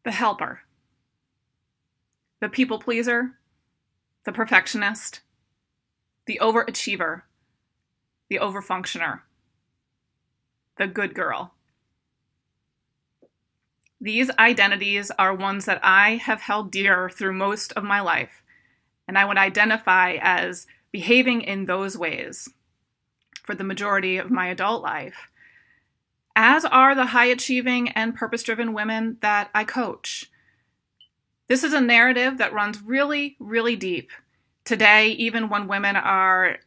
The helper, the people pleaser, the perfectionist, the overachiever, the overfunctioner, the good girl. These identities are ones that I have held dear through most of my life, and I would identify as behaving in those ways for the majority of my adult life, as are the high-achieving and purpose-driven women that I coach. This is a narrative that runs really, really deep today, even when women are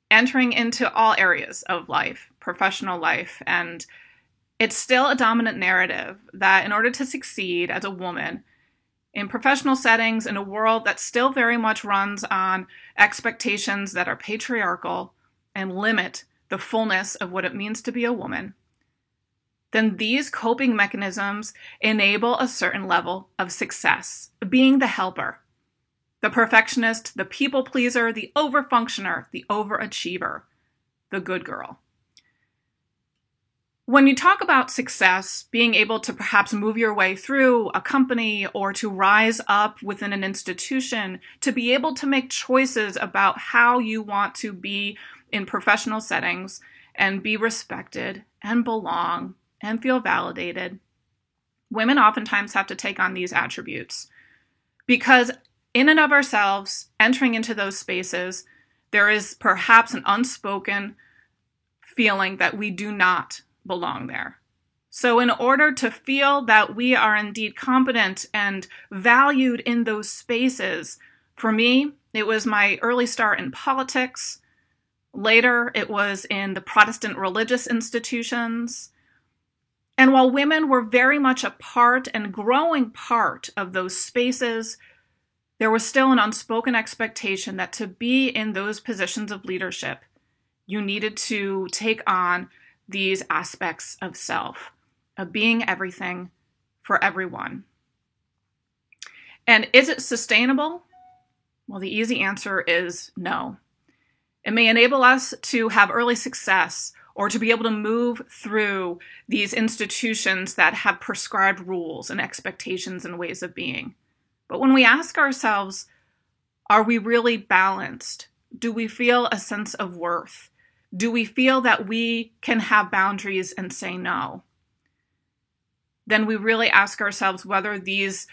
entering into all areas of life, professional life, and it's still a dominant narrative that in order to succeed as a woman in professional settings, in a world that still very much runs on expectations that are patriarchal and limit the fullness of what it means to be a woman, then these coping mechanisms enable a certain level of success, being the helper, the perfectionist, the people pleaser, the overfunctioner, the overachiever, the good girl. When you talk about success, being able to perhaps move your way through a company or to rise up within an institution, to be able to make choices about how you want to be in professional settings and be respected and belong and feel validated, women oftentimes have to take on these attributes because in and of ourselves, entering into those spaces, there is perhaps an unspoken feeling that we do not belong there. So in order to feel that we are indeed competent and valued in those spaces, for me, it was my early start in politics. Later, it was in the Protestant religious institutions. And while women were very much a part and growing part of those spaces, there was still an unspoken expectation that to be in those positions of leadership, you needed to take on these aspects of self, of being everything for everyone. And is it sustainable? Well, the easy answer is no. It may enable us to have early success or to be able to move through these institutions that have prescribed rules and expectations and ways of being. But when we ask ourselves, are we really balanced? Do we feel a sense of worth? Do we feel that we can have boundaries and say no? Then we really ask ourselves whether these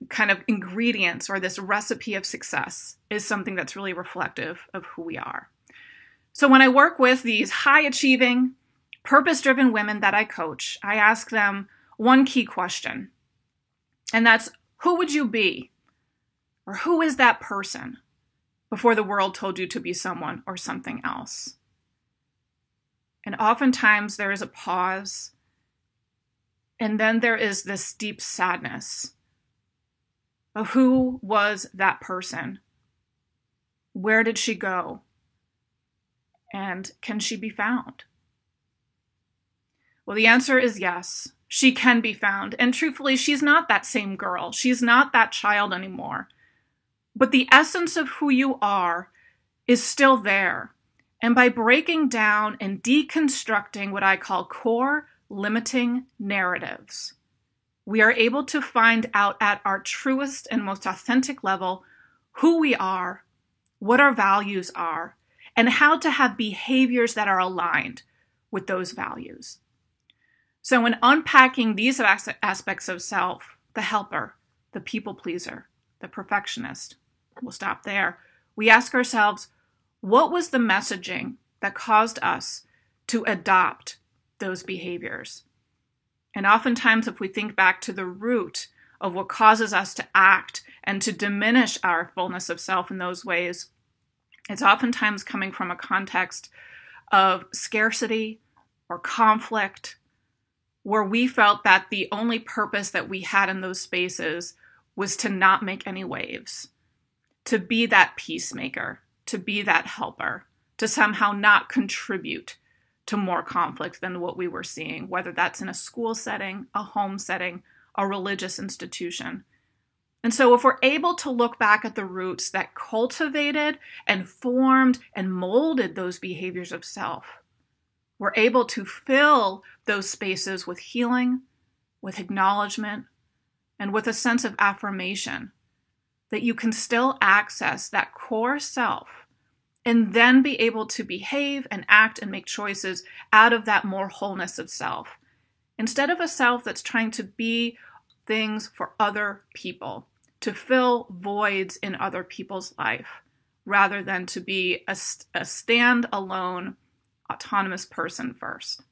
kind of ingredients or this recipe of success is something that's really reflective of who we are. So when I work with these high-achieving, purpose-driven women that I coach, I ask them one key question, and that's, who would you be? Or who is that person before the world told you to be someone or something else? And oftentimes there is a pause, and then there is this deep sadness of who was that person? Where did she go? And can she be found? Well, the answer is yes, she can be found. And truthfully, she's not that same girl. She's not that child anymore. But the essence of who you are is still there. And by breaking down and deconstructing what I call core limiting narratives, we are able to find out at our truest and most authentic level who we are, what our values are, and how to have behaviors that are aligned with those values. So in unpacking these aspects of self, the helper, the people pleaser, the perfectionist, we'll stop there. We ask ourselves, what was the messaging that caused us to adopt those behaviors? And oftentimes, if we think back to the root of what causes us to act and to diminish our fullness of self in those ways, it's oftentimes coming from a context of scarcity or conflict, where we felt that the only purpose that we had in those spaces was to not make any waves, to be that peacemaker, to be that helper, to somehow not contribute to more conflict than what we were seeing, whether that's in a school setting, a home setting, a religious institution. And so if we're able to look back at the roots that cultivated and formed and molded those behaviors of self, we're able to fill those spaces with healing, with acknowledgement, and with a sense of affirmation that you can still access that core self and then be able to behave and act and make choices out of that more wholeness of self, instead of a self that's trying to be things for other people, to fill voids in other people's life, rather than to be a stand-alone, autonomous person first.